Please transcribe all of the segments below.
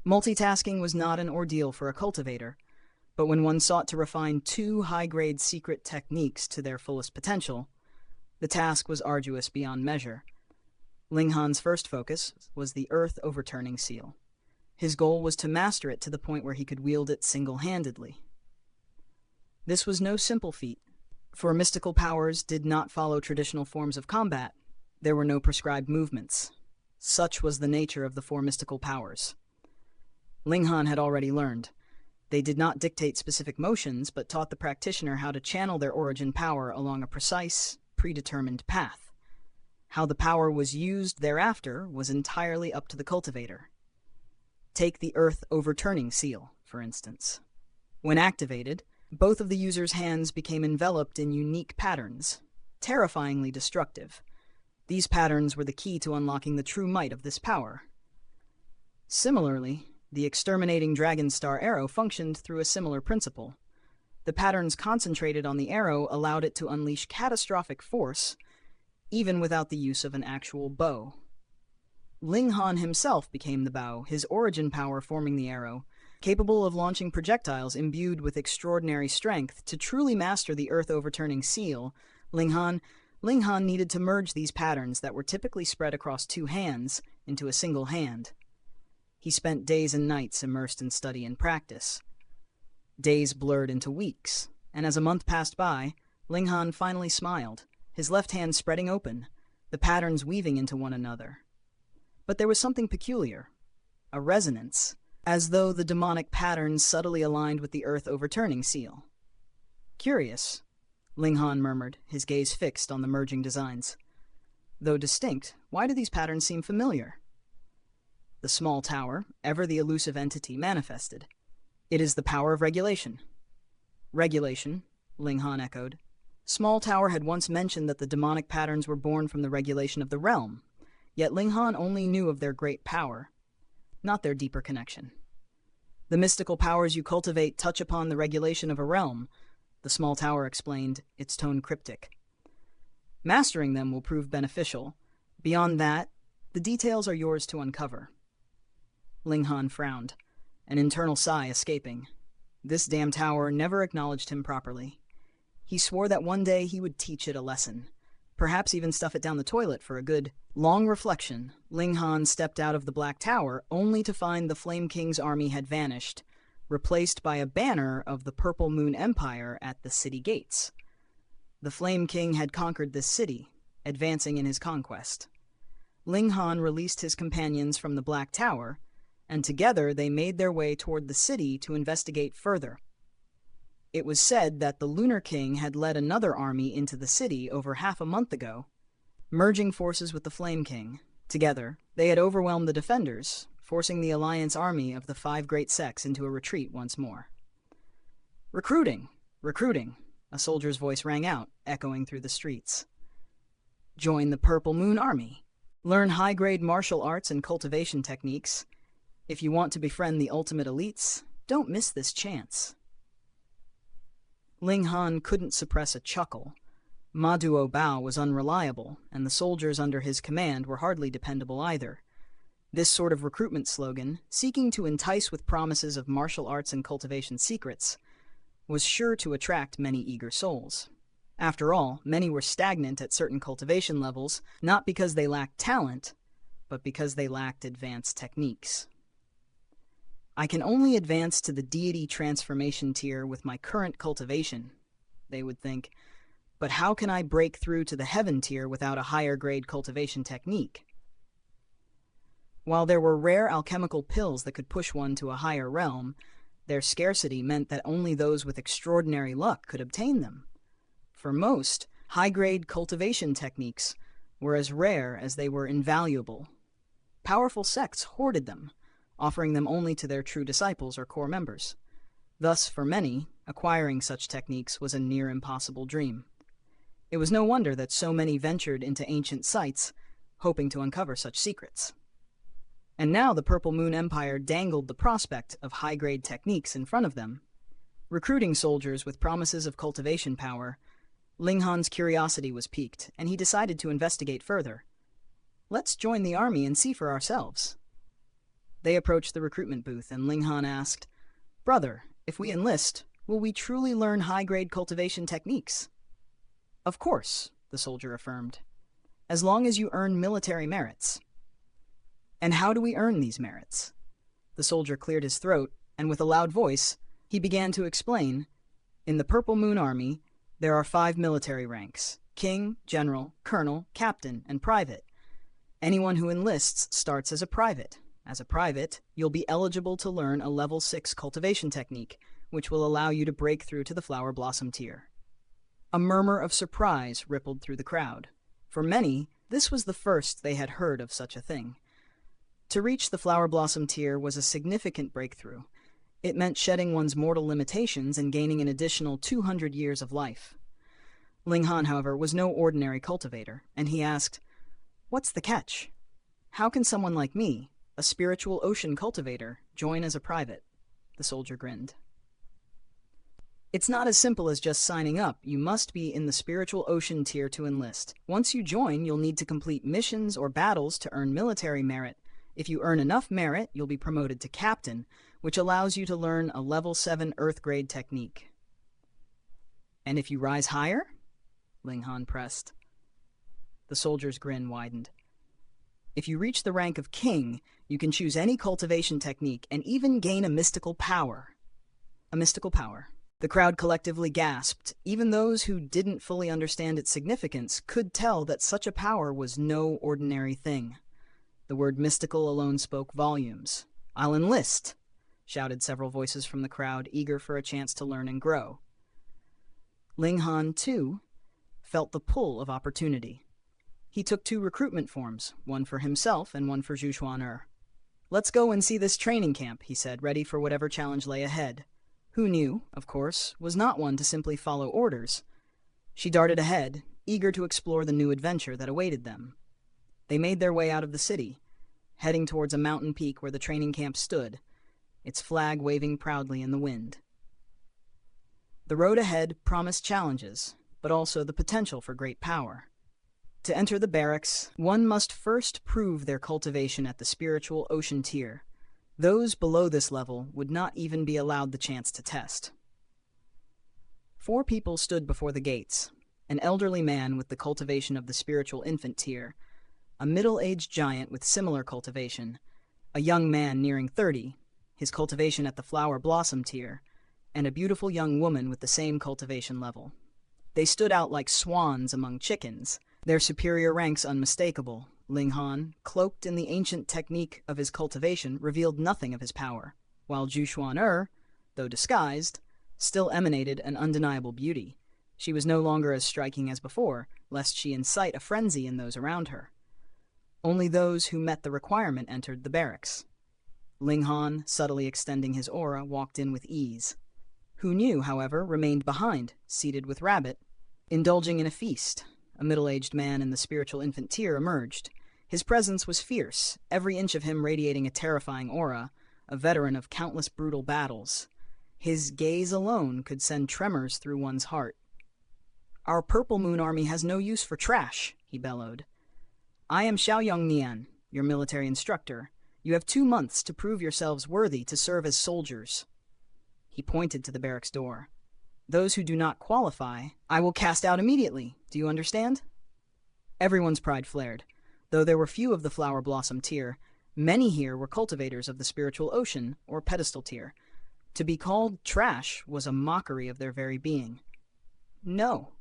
Multitasking was not an ordeal for a cultivator, but when one sought to refine two high-grade secret techniques to their fullest potential, the task was arduous beyond measure. Ling Han's first focus was the Earth Overturning Seal. His goal was to master it to the point where he could wield it single-handedly. This was no simple feat, for mystical powers did not follow traditional forms of combat. There were no prescribed movements. Such was the nature of the four mystical powers. Ling Han had already learned. They did not dictate specific motions, but taught the practitioner how to channel their origin power along a precise, predetermined path. How the power was used thereafter was entirely up to the cultivator. Take the Earth Overturning Seal, for instance. When activated, both of the user's hands became enveloped in unique patterns, terrifyingly destructive. These patterns were the key to unlocking the true might of this power. Similarly, the exterminating Dragon Star arrow functioned through a similar principle. The patterns concentrated on the arrow allowed it to unleash catastrophic force, even without the use of an actual bow. Ling Han himself became the bow, his origin power forming the arrow, capable of launching projectiles imbued with extraordinary strength. To truly master the Earth Overturning Seal, Ling Han needed to merge these patterns that were typically spread across two hands into a single hand. He spent days and nights immersed in study and practice. Days blurred into weeks, and as a month passed by, Ling Han finally smiled, his left hand spreading open, the patterns weaving into one another. But there was something peculiar, a resonance, as though the demonic patterns subtly aligned with the Earth Overturning Seal. Curious, Ling Han murmured, his gaze fixed on the merging designs. Though distinct, why do these patterns seem familiar? The small tower, ever the elusive entity, manifested. It is the power of regulation. Regulation, Ling Han echoed. Small Tower had once mentioned that the demonic patterns were born from the regulation of the realm, yet Ling Han only knew of their great power, not their deeper connection. The mystical powers you cultivate touch upon the regulation of a realm, the Small Tower explained, its tone cryptic. Mastering them will prove beneficial. Beyond that, the details are yours to uncover. Ling Han frowned, an internal sigh escaping. This damn tower never acknowledged him properly. He swore that one day he would teach it a lesson, perhaps even stuff it down the toilet for a good, long reflection. Ling Han stepped out of the Black Tower, only to find the Flame King's army had vanished, replaced by a banner of the Purple Moon Empire at the city gates. The Flame King had conquered this city, advancing in his conquest. Ling Han released his companions from the Black Tower, and together they made their way toward the city to investigate further. It was said that the Lunar King had led another army into the city over half a month ago, merging forces with the Flame King. Together, they had overwhelmed the defenders, forcing the alliance army of the five great sects into a retreat once more. Recruiting! Recruiting! A soldier's voice rang out, echoing through the streets. Join the Purple Moon Army. Learn high-grade martial arts and cultivation techniques. If you want to befriend the ultimate elites, don't miss this chance. Ling Han couldn't suppress a chuckle. Ma Duo Bao was unreliable, and the soldiers under his command were hardly dependable either. This sort of recruitment slogan, seeking to entice with promises of martial arts and cultivation secrets, was sure to attract many eager souls. After all, many were stagnant at certain cultivation levels, not because they lacked talent, but because they lacked advanced techniques. I can only advance to the deity transformation tier with my current cultivation, they would think, but how can I break through to the heaven tier without a higher grade cultivation technique? While there were rare alchemical pills that could push one to a higher realm, their scarcity meant that only those with extraordinary luck could obtain them. For most, high-grade cultivation techniques were as rare as they were invaluable. Powerful sects hoarded them, offering them only to their true disciples or core members. Thus, for many, acquiring such techniques was a near impossible dream. It was no wonder that so many ventured into ancient sites, hoping to uncover such secrets. And now the Purple Moon Empire dangled the prospect of high-grade techniques in front of them. Recruiting soldiers with promises of cultivation power, Ling Han's curiosity was piqued, and he decided to investigate further. Let's join the army and see for ourselves. They approached the recruitment booth, and Ling Han asked, "Brother, if we enlist, will we truly learn high-grade cultivation techniques?" "Of course," the soldier affirmed, "as long as you earn military merits." "And how do we earn these merits?" The soldier cleared his throat, and with a loud voice, he began to explain, "In the Purple Moon Army, there are 5 military ranks: king, general, colonel, captain, and private. Anyone who enlists starts as a private. As a private, you'll be eligible to learn a level 6 cultivation technique, which will allow you to break through to the flower blossom tier." A murmur of surprise rippled through the crowd. For many, this was the first they had heard of such a thing. To reach the flower blossom tier was a significant breakthrough. It meant shedding one's mortal limitations and gaining an additional 200 years of life. Ling Han, however, was no ordinary cultivator, and he asked, "What's the catch? How can someone like me, a spiritual ocean cultivator, join as a private?" The soldier grinned. "It's not as simple as just signing up. You must be in the spiritual ocean tier to enlist. Once you join, you'll need to complete missions or battles to earn military merit. If you earn enough merit, you'll be promoted to captain, which allows you to learn a level 7 Earth grade technique." "And if you rise higher?" Ling Han pressed. The soldier's grin widened. "If you reach the rank of king, you can choose any cultivation technique and even gain a mystical power." A mystical power. The crowd collectively gasped. Even those who didn't fully understand its significance could tell that such a power was no ordinary thing. The word mystical alone spoke volumes. "I'll enlist!" shouted several voices from the crowd, eager for a chance to learn and grow. Ling Han, too, felt the pull of opportunity. He took 2 recruitment forms, one for himself and one for Zhu Xuan'er. "Let's go and see this training camp," he said, ready for whatever challenge lay ahead. Who knew, of course, was not one to simply follow orders. She darted ahead, eager to explore the new adventure that awaited them. They made their way out of the city, heading towards a mountain peak where the training camp stood, its flag waving proudly in the wind. The road ahead promised challenges, but also the potential for great power. To enter the barracks, one must first prove their cultivation at the spiritual ocean tier. Those below this level would not even be allowed the chance to test. 4 people stood before the gates: an elderly man with the cultivation of the spiritual infant tier, a middle-aged giant with similar cultivation, a young man nearing 30, his cultivation at the flower blossom tier, and a beautiful young woman with the same cultivation level. They stood out like swans among chickens, their superior ranks unmistakable. Ling Han, cloaked in the ancient technique of his cultivation, revealed nothing of his power, while Zhu Xuan'er, though disguised, still emanated an undeniable beauty. She was no longer as striking as before, lest she incite a frenzy in those around her. Only those who met the requirement entered the barracks. Ling Han, subtly extending his aura, walked in with ease. Who knew, however, remained behind, seated with Rabbit, indulging in a feast. A middle-aged man in the spiritual infant tier emerged. His presence was fierce, every inch of him radiating a terrifying aura, a veteran of countless brutal battles. His gaze alone could send tremors through one's heart. "Our Purple Moon Army has no use for trash," he bellowed. "I am Xiaoyong Nian, your military instructor. You have 2 months to prove yourselves worthy to serve as soldiers." He pointed to the barracks door. "Those who do not qualify, I will cast out immediately. Do you understand?" Everyone's pride flared. Though there were few of the flower blossom tier, many here were cultivators of the spiritual ocean, or pedestal tier. To be called trash was a mockery of their very being. "No,"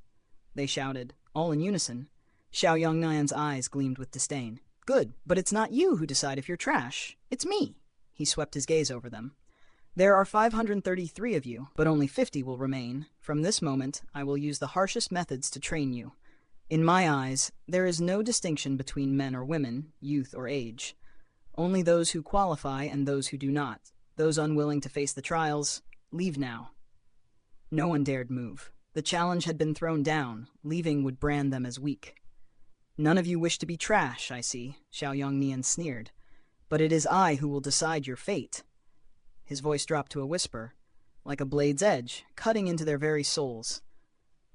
they shouted, all in unison. Xiaoyong Nian's eyes gleamed with disdain. "Good, but it's not you who decide if you're trash. It's me." He swept his gaze over them. "There are 533 of you, but only 50 will remain. From this moment, I will use the harshest methods to train you. In my eyes, there is no distinction between men or women, youth or age. Only those who qualify and those who do not. Those unwilling to face the trials, leave now." No one dared move. The challenge had been thrown down. Leaving would brand them as weak. "None of you wish to be trash, I see," Xiaoyong Nian sneered. "But it is I who will decide your fate." His voice dropped to a whisper, like a blade's edge, cutting into their very souls.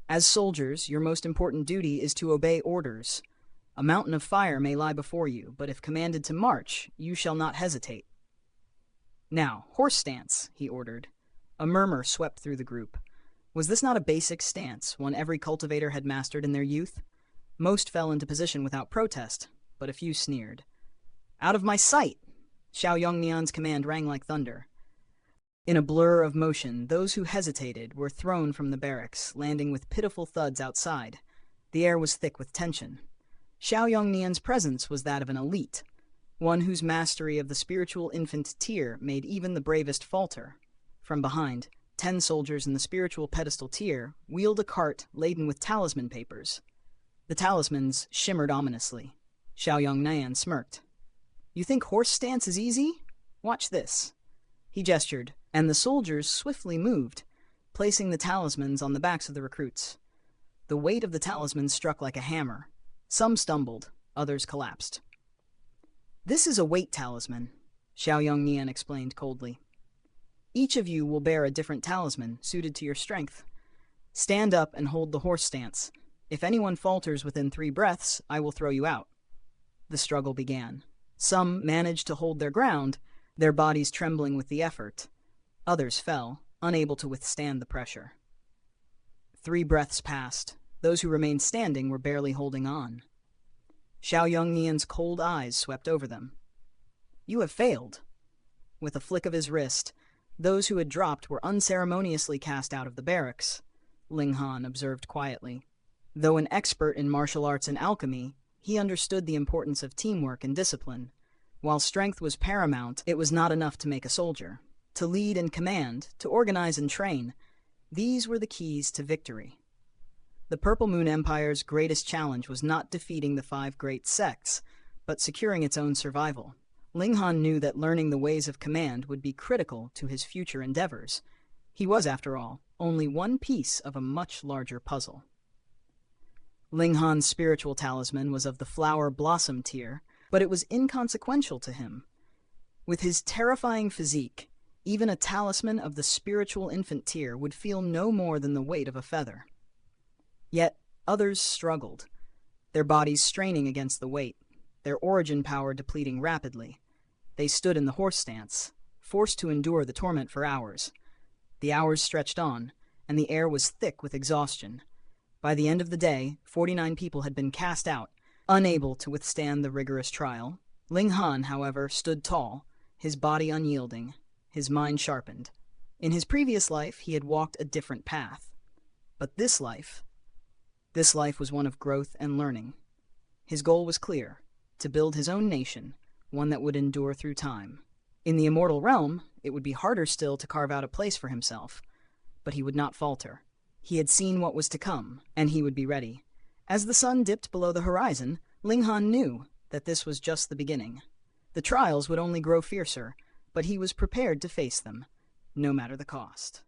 "As soldiers, your most important duty is to obey orders. A mountain of fire may lie before you, but if commanded to march, you shall not hesitate. "Now, horse stance," he ordered. A murmur swept through the group. Was this not a basic stance, one every cultivator had mastered in their youth? Most fell into position without protest, but a few sneered. "Out of my sight!" Xiao Yongnian's command rang like thunder. In a blur of motion, those who hesitated were thrown from the barracks, landing with pitiful thuds outside. The air was thick with tension. Xiao Yongnian's presence was that of an elite, one whose mastery of the spiritual infant tier made even the bravest falter. From behind, 10 soldiers in the spiritual pedestal tier wheeled a cart laden with talisman papers. The talismans shimmered ominously. Xiao Yongnian smirked. "You think horse stance is easy? Watch this." He gestured, and the soldiers swiftly moved, placing the talismans on the backs of the recruits. The weight of the talismans struck like a hammer. Some stumbled, others collapsed. "This is a weight talisman," Xiao Yongnian explained coldly. "Each of you will bear a different talisman, suited to your strength. Stand up and hold the horse stance. If anyone falters within 3 breaths, I will throw you out." The struggle began. Some managed to hold their ground, their bodies trembling with the effort. Others fell, unable to withstand the pressure. 3 breaths passed. Those who remained standing were barely holding on. Xiao Yongnian's cold eyes swept over them. "You have failed." With a flick of his wrist, those who had dropped were unceremoniously cast out of the barracks, Ling Han observed quietly. Though an expert in martial arts and alchemy, he understood the importance of teamwork and discipline. While strength was paramount, it was not enough to make a soldier. To lead and command, to organize and train, these were the keys to victory. The Purple Moon Empire's greatest challenge was not defeating the 5 great sects, but securing its own survival. Ling Han knew that learning the ways of command would be critical to his future endeavors. He was, after all, only one piece of a much larger puzzle. Ling Han's spiritual talisman was of the flower blossom tier, but it was inconsequential to him. With his terrifying physique, even a talisman of the spiritual infant tier would feel no more than the weight of a feather. Yet others struggled, their bodies straining against the weight, their origin power depleting rapidly. They stood in the horse stance, forced to endure the torment for hours. The hours stretched on, and the air was thick with exhaustion. By the end of the day, 49 people had been cast out, unable to withstand the rigorous trial. Ling Han, however, stood tall, his body unyielding, his mind sharpened. In his previous life, he had walked a different path. But this life was one of growth and learning. His goal was clear, to build his own nation, one that would endure through time. In the immortal realm, it would be harder still to carve out a place for himself. But he would not falter. He had seen what was to come, and he would be ready. As the sun dipped below the horizon, Ling Han knew that this was just the beginning. The trials would only grow fiercer, but he was prepared to face them, no matter the cost.